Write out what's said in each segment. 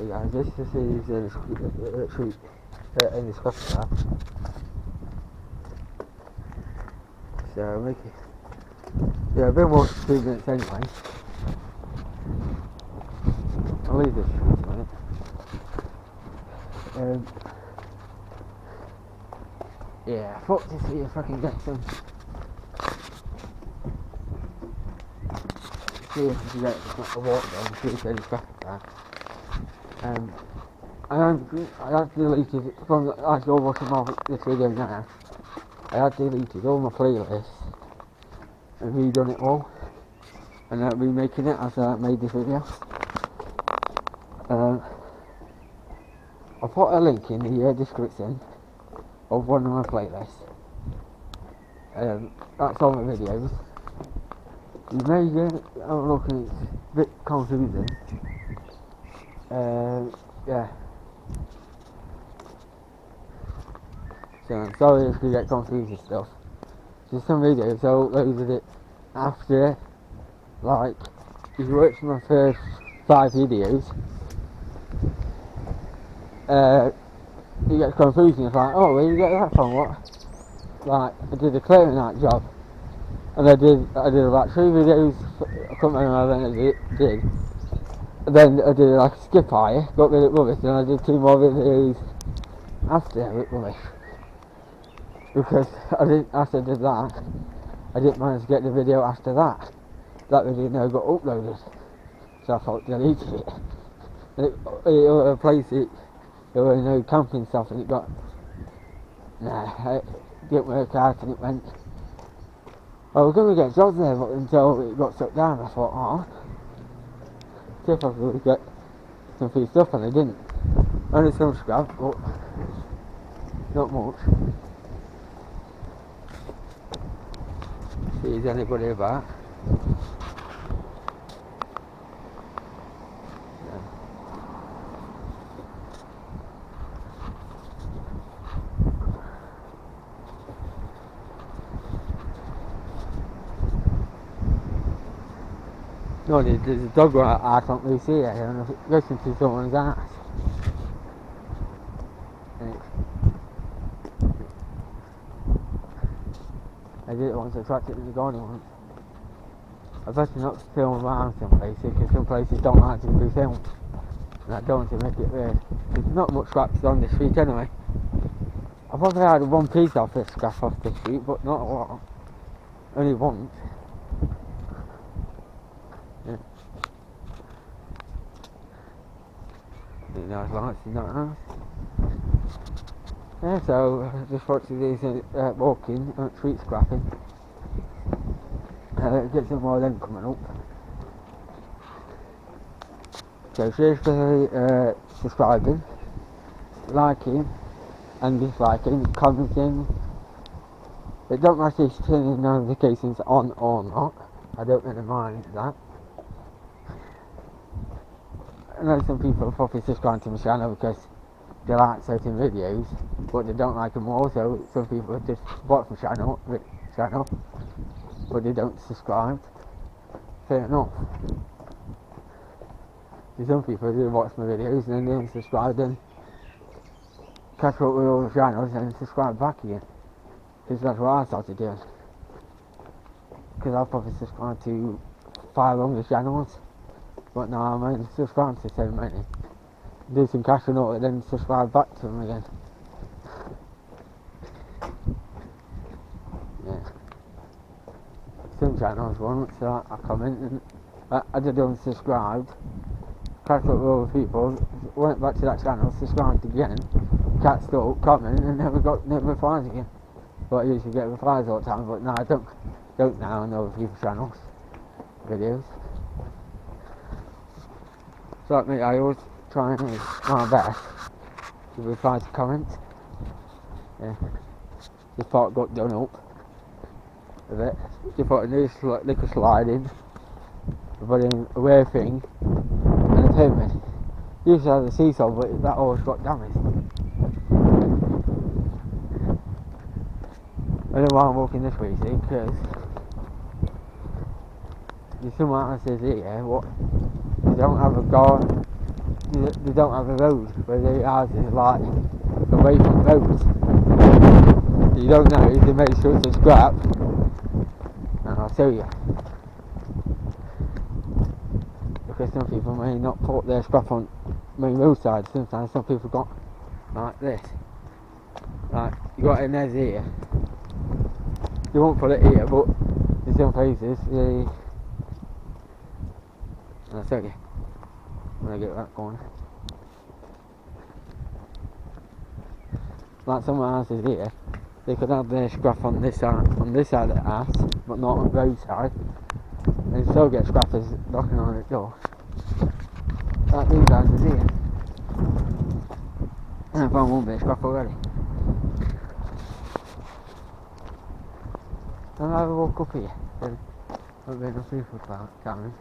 Yeah, just to see the street in the scrap car. So make it, yeah, a bit more 2 minutes anyway. I'll leave this street a minute. Yeah, I thought to see if I can get some. See if I can get a walk down the street in the scrap car. I have deleted it from as you're watching this video now. I have deleted all my playlists and redone it all, and I'll be making it as I made this video. I'll put a link in the description of one of my playlists. That's all my videos. You may have a look and it's a bit confusing. Yeah. So I'm sorry if you get confused and stuff. Just some videos I uploaded it after, like, if you watch my first 5 videos, you get confused and it's like, oh, where did you get that from, what? Like, I did a clearing out job, and I did about 3 videos, I can't remember how many I did. And then I did like a skip hire, got rid of rubbish, and I did 2 more videos after rubbish. Because after I did that, I didn't manage to get the video after that. That video never got uploaded. So I thought deleted it. And it replaced it, there were no camping stuff, and it didn't work out, and it went, I was going to get jobs there, but until it got shut down, I thought, oh, see if I could get some free stuff, and I didn't. Only some scrap, but not much. See if there's anybody about. No, there's a dog right I can't really see it, and I listen to someone's ass. I did it once, I tried to the garden once. I better not film around some places, because some places don't like to be filmed. And I don't want to make it weird. There's not much scraps on the street anyway. I probably had 1 piece of this scrap off the street, but not a lot. Only once. Yeah. Pretty nice lights in that house. Yeah, so I just watched these walking, street scrapping. Get some more of them coming up. So cheers for subscribing, liking and disliking, commenting. It don't matter if you turn the notifications on or not. I don't really mind that. I know some people probably subscribe to my channel because they like certain videos, but they don't like them all, so some people just watch my channel, but they don't subscribe. Fair enough. So some people do watch my videos and then they don't subscribe, then catch up with all the channels and subscribe back again. Because that's what I started doing. Because I probably subscribed to 500 channels, but now I'm only subscribed to so many. Do some catching up and then subscribe back to them again. Yeah. Some channels once I comment and I did unsubscribed, catch up with other people, went back to that channel, subscribed again, catched up, comment and never replies again. But I usually get replies all the time, but no, I don't now on other people's channels, videos. So like me, I always try and do my best to reply to comments. Yeah. This part got done up a bit. Just put a new liquor slide in, put in a wear thing and a pyramid. Used to have a seesaw, but that always got damaged. I don't know why I'm walking this way, see, because there's someone else says here, what, you don't have a garden, they don't have a road, where their house is like away from roads. You don't know if they made sure it's a scrap, and I'll show you. Because some people may not put their scrap on main roadside. Sometimes some people got like this. Like you got an edge here. You won't put it here, but in some places I'll show you when I get that corner. Like some houses here, they could have their scrap on this side of the house, but not on the roadside. And still get scrappers knocking on the door. Like these houses here. And I found one bit of scrap already. And I walk up here. There's not been enough people coming.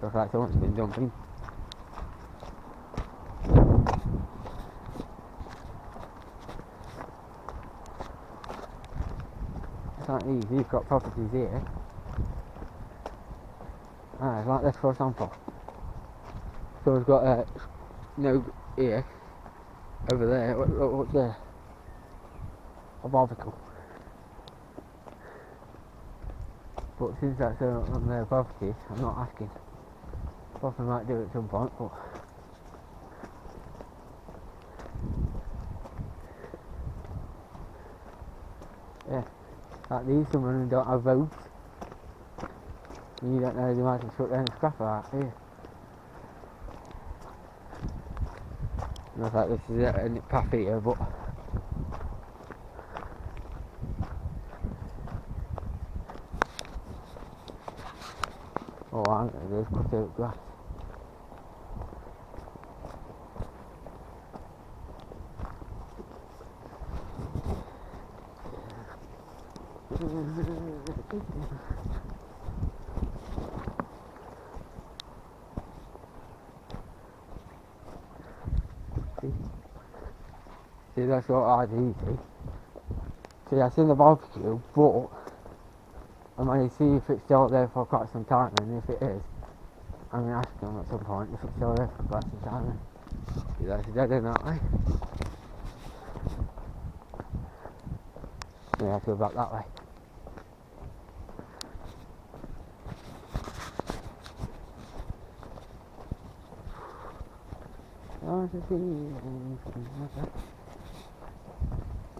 Looks like someone's been jumping. It's like these, you've got properties here. It's like this for example. So we've got here, over there, what's there? A barbecue. But since that's on their property, I'm not asking. Probably might do it at some point, but yeah, like these, some of them don't have roads. You don't know, they might have shut down the scrapper out here. Looks like this is a path here, but oh, I'm going to just cut out grass. See, that's what I do, see. See, I seen the barbecue, but I'm going to see if it's still there for quite some time, and if it is, I'm going to ask them at some point if it's still there for quite some time. See, that's dead in that way. Yeah, I have to go back that way.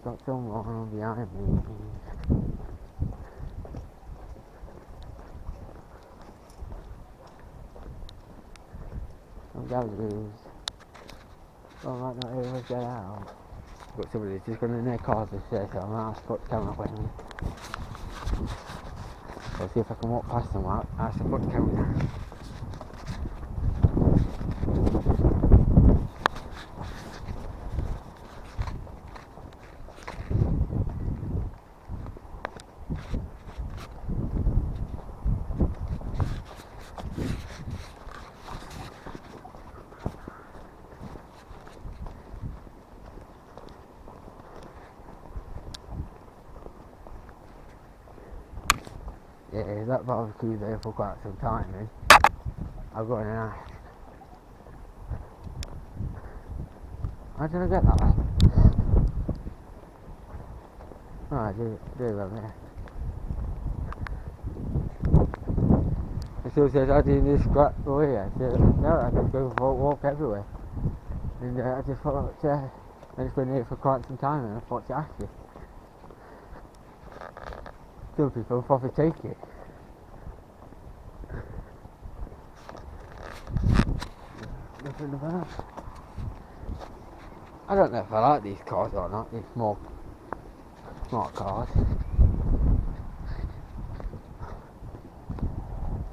Got someone behind me. Some galleries. Well, I might not be able to get out. Got somebody just gone in their cars this day, so I'm going to ask to put the camera with me. I'll see if I can walk past them out. Ask to put the camera down. Yeah, that barbecue there for quite some time, then. I'll go in and ask. How did I get that way? Oh, I do over there. It still says I did this scrap over here. So, no, I just go for a walk everywhere. And I just thought, I've just been here for quite some time, and I thought to ask you. Some people probably take it. Nothing about. I don't know if I like these cars or not, these smart cars.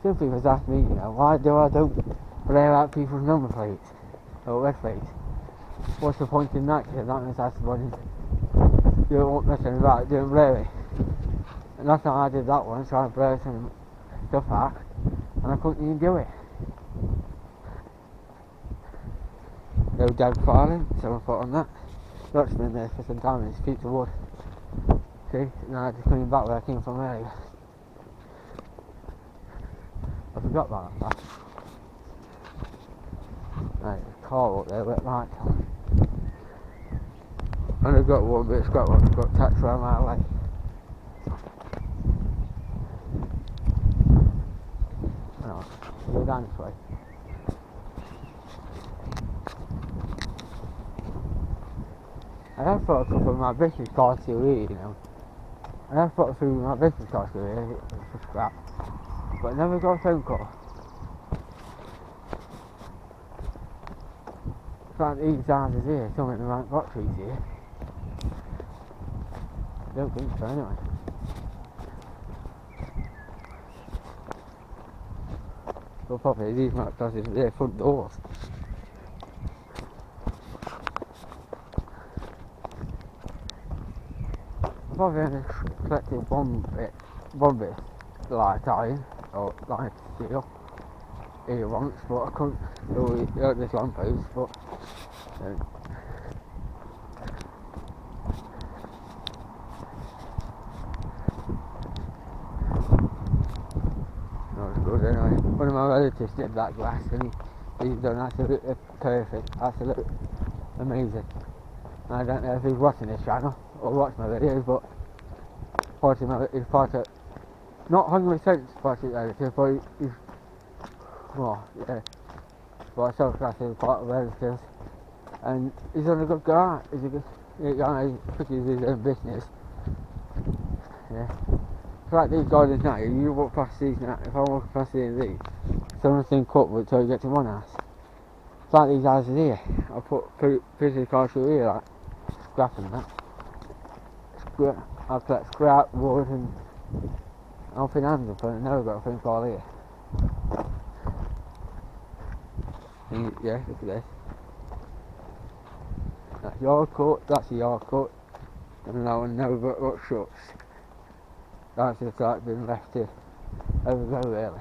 Some people ask me, why don't blare out people's number plates or red plates? What's the point in that? Because that means that's the one you don't want messing about doing blurry. And last time I did that one, trying to blur some stuff out, and I couldn't even do it. No dead filing, someone put on that. That's been there for some time, it's piece of wood. See, now I'm just coming back where I came from earlier. forgot about that. Right, there's a car up there with light on. And I've got one bit of scrap one, I've got tax around my leg. No, go down this way. I have thought a couple of my business cards here, you know. I have thought through my business cards here for scrap, but I never got a phone call. It's like these houses here, some of them aren't got trees here. I don't think so anyway. Well, probably these might because it's their front doors. I've probably only collected one bit light iron, or light steel, here once, but I couldn't do it at this lamp post, but no, it's good anyway. One of my relatives did that glass and he's done absolutely perfect, absolutely amazing. I don't know if he's watching this channel or watched my videos, but he's part of, not 100% part of relative, but he's, well, yeah, but I still class him part of relatives. And he's a good guy, he's a good guy, he pushes his own business. Yeah. It's like these gardens now, you walk past these now, if I walk past these, someone's been cut until you get to one house. It's like these houses here, I put pieces of cars through here, like scrap and that. I collect scrap, wood and helping hands up, and I never got a phone call here. And yeah, look at this. That's your cut, that's your cut, and that one never got shuts. That's just like been left to overgo really.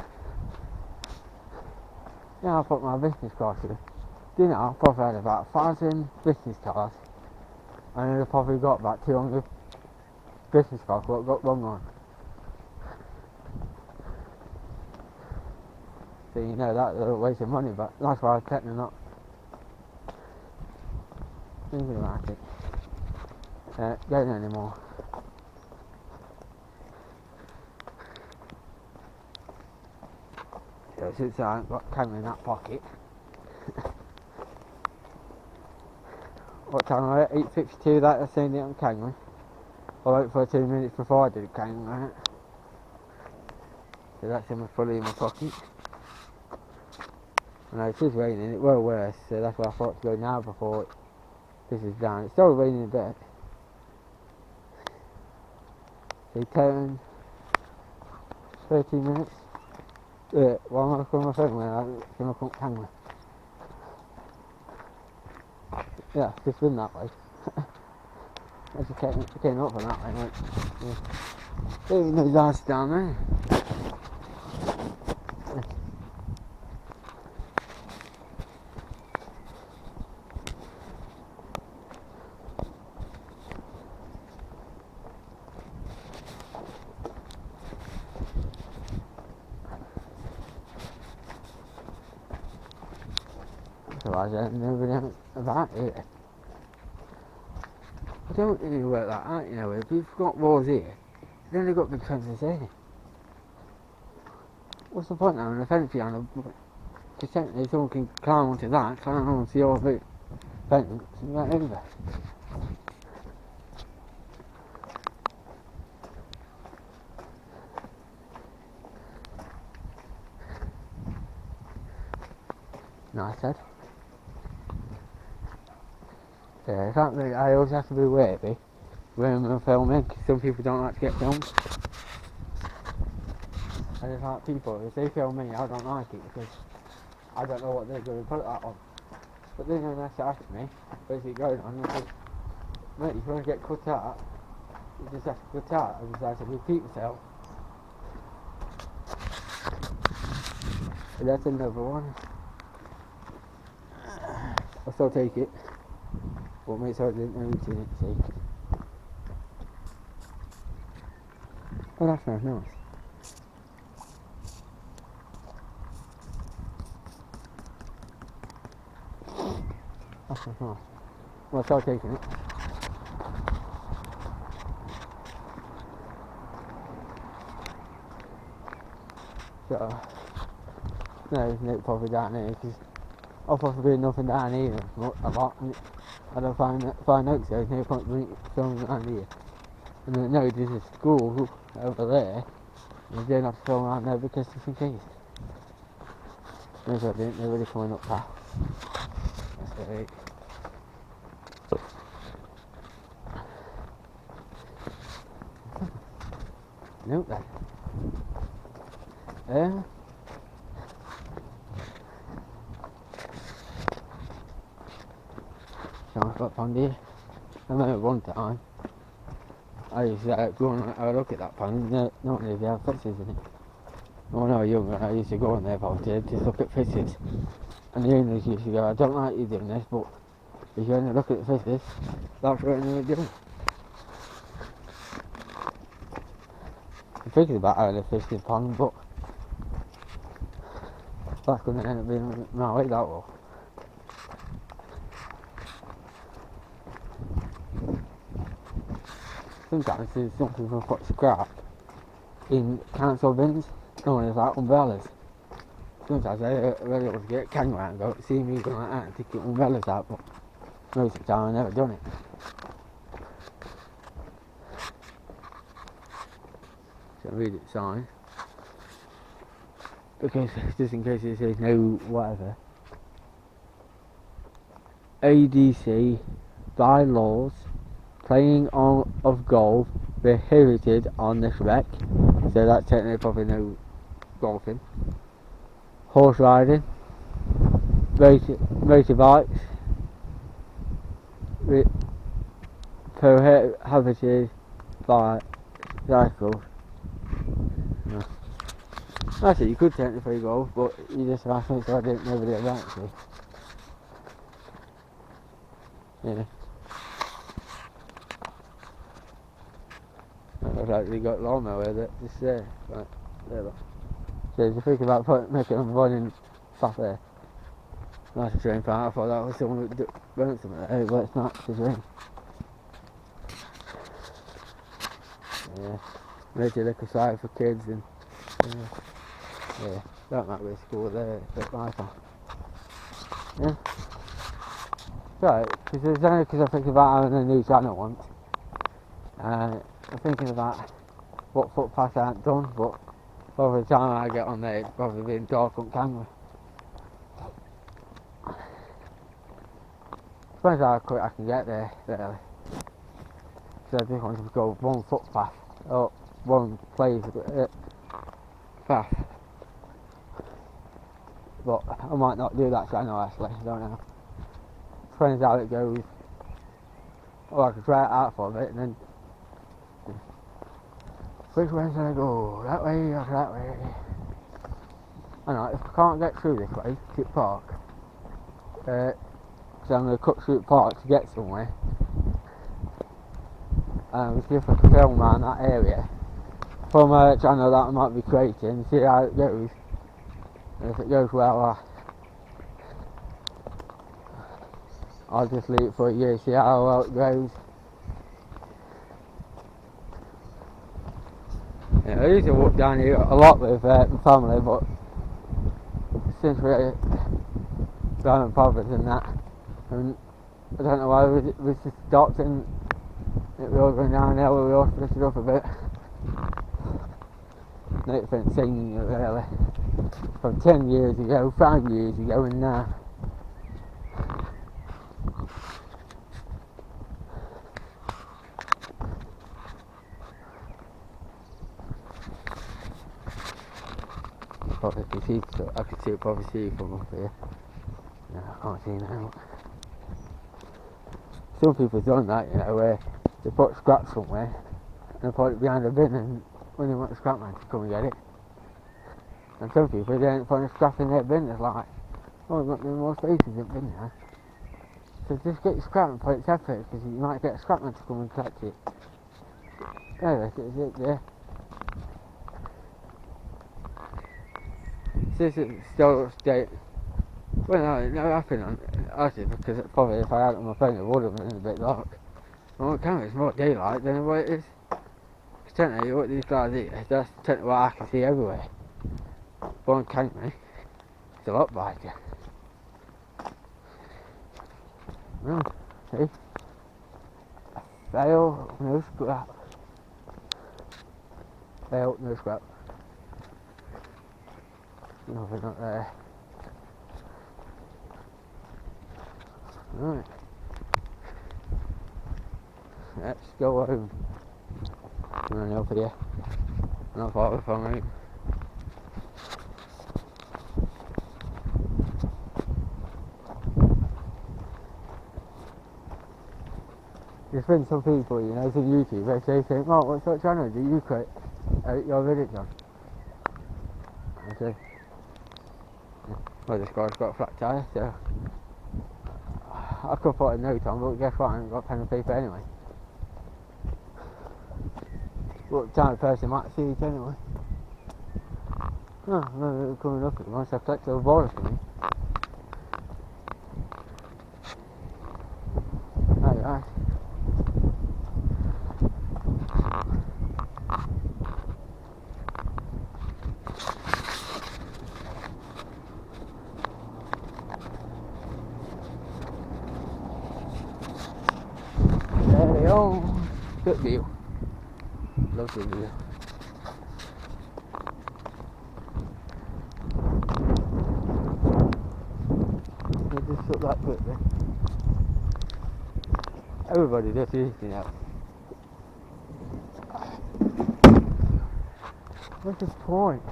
Yeah, I put my business cards through. Do you know, I probably had about 1,000 business cards, and I've probably got about 200 business cards, but I've got one on. So you know that's a waste of money, but that's why I kept them not thinking about it. Getting anymore. So since I haven't got camera in that pocket. What time are it? 8:52 that I seen it on camera. I waited for 2 minutes before I did it camera. So that's fully in my pocket. And it is raining, it will worse, so that's why I thought to go now before this is down. It's still raining a bit. So 10, 13 minutes. Well, I'm going to call my phone when I look on camera. Yeah, it's just been that way. I just came up from that way, like, yeah. Even those houses down there. So I don't know anything about it. I don't really work like that, you know. If you've got walls here, then they've got big fences here. What's the point now in a fence behind a... Because technically someone can climb onto that, climb onto your fence and get over. Nice head. Yeah, exactly. I always have to be wary when I'm filming, because some people don't like to get filmed. I just like people, if they film me, I don't like it, because I don't know what they're going to put that on. But then unless they ask me, where's it going on, I say, mate, if you want to get cut out, you just have to cut out. I just have to repeat myself. But that's another one. I'll still take it. But make sure I didn't know you didn't see. Oh, that smells nice. That's nice. Well, start taking it. So, no, there's no profit down here because I'll probably be nothing down here a lot. I don't find out so there's no point bringing filming around here. And then no, there's a school over there. And they don't have to film around there because just in case. Maybe I didn't, they're really coming up past. That's it. Nope then. Yeah. So I've got pond here. I remember one time I used to go and have a look at that pond. No one knew they had fishes in it. When I was younger, I used to go in there about it to look at fishes. And the owners used to go, I don't like you doing this, but if you're going to look at the fishes, that's what you're doing. I'm thinking about having a fishing pond, but that's going to end up being my way, that will. Sometimes there's some people put scrap in council bins, known as like umbrellas. Sometimes I really want to get camera out and go see me going like that and taking umbrellas out, but most of the time I've never done it. So read it sign. Because just in case it says no whatever. ADC bylaws, playing of golf prohibited on this wreck. So that's technically probably no golfing. Horse riding, motorbikes, prohibited by cycles. No. Actually, you could technically golf, but you just asked me so I didn't know the actually. Yeah. Looks like they got lawnmower that just there. Right, there look. So if you think about making a running stuff there. Nice to train part. I thought that was someone who burnt something there, but it's not, it's a ring. Yeah. Maybe like a site for kids and yeah, that might be a school there, but my one. Yeah. Right, because it's only because I'm thinking about having a new channel once. I'm thinking about what footpaths I haven't done, but by the time I get on there, it's probably been dark on camera. Depends how quick I can get there, really. So I just want to go one footpath, or one place, path. But I might not do that channel actually, I don't know. Depends how it goes. Or I could try it out for a bit and then which way should I go? That way or that way? I know, if I can't get through this way, Shute Park, so I'm going to cut Shute Park to get somewhere. See if I can film around that area from a channel that I might be creating, see how it goes. And if it goes well, I'll just leave it for a year, see how well it goes. Yeah, I used to walk down here a lot with my family, but since we're haven't bothered and that, and I don't know why we just stopped and we were going down there where we all split it up a bit. No different thing really. From 10 years ago, 5 years ago and now. Probably can see, so I can see it, probably see from up here. No, I can't see now. Some people have done that, you know, where they put scrap somewhere and they put it behind a bin, and when they want the scrap man to come and get it. And some people, they don't put the scrap in their bin, it's like, oh, we've got no more spaces in the bin now. So just get your scrap and put it separate, because you might get a scrap man to come and collect it. There, it's it there. This is still state. Well, no, it never happened. Actually, because probably if I had it on my phone, it would have been a bit dark. On the camera, it's more daylight than what it is. Because technically, what these guys eat, that's technically what I can see everywhere. But on camera, it's a lot brighter. See? Fail, no scrap. Fail, no scrap. Nothing up there. Right. Let's go home. Run over here. Not far from home. There's been some people, you know, to YouTube, they say, "Mark, what sort of channel do you create your videos on?" I say, well, this guy's got a flat tyre, so I could put a note on, but guess what, I haven't got pen and paper anyway. What kind of person might see it anyway? Oh, maybe it's coming up once I collect a border for me. Right. There they are. Good view. Lovely view. They just took that quickly. Everybody does this, you know. What's his point?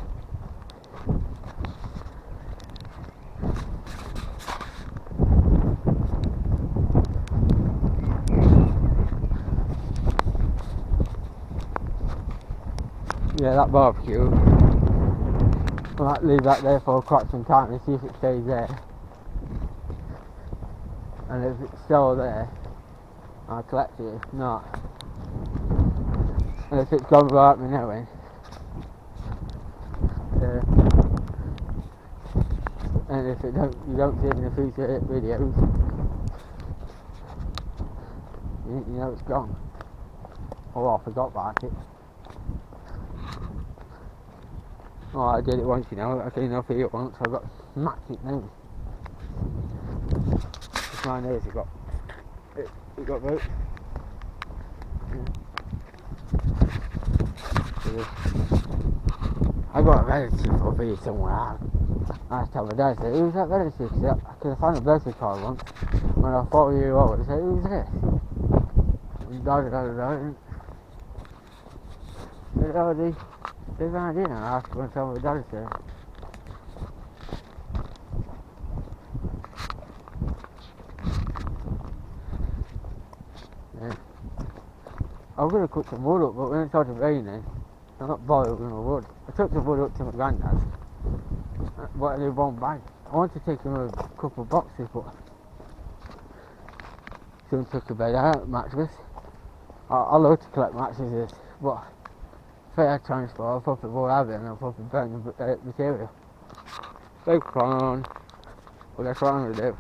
Yeah, that barbecue. I might leave that there for quite some time and see if it stays there. And if it's still there, I'll collect it. If not, and if it's gone without me knowing, and if you don't see it in the future videos, you know it's gone. Oh, I forgot about it. Oh, I did it once, you know. I cleaned off here once. I got smacked in the nose. It's my nose. It got broke. Yeah. I got a relative over here somewhere. I asked my dad, I said, "Who's that relative?" Because I found a birthday card once when I was 4 years old. I said, "Who's this?" And Dad. I said, "Oh, they found in." I asked when my dad said. Yeah. I was going to cook some wood up, but when it started raining, I'm not bothered with my wood. I took the wood up to my granddad's, but I did one bag. I wanted to take him a couple of boxes, but soon took a bed out, mattress. I love to collect mattresses, but if I had transport, I'll probably will have it and I'll probably burn the material. Big on. Well, that's what I'm going to do.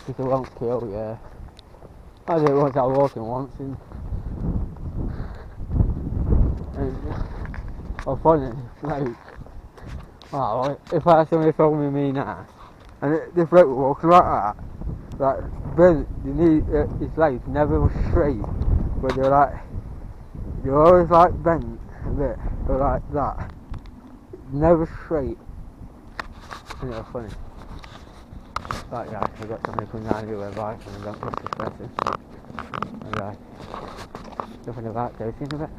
Because it won't kill, yeah. I did it once. I was walking once and I was finding like, oh, if I had somebody filming me now, and this bloke was walking like that, like, bent, his legs never was straight, but they're always like bent a bit, or like that, never straight, and it was funny. Right guys, I got somebody coming down here with a bike and I don't trust this person. Right guys, nothing about, go see in a bit.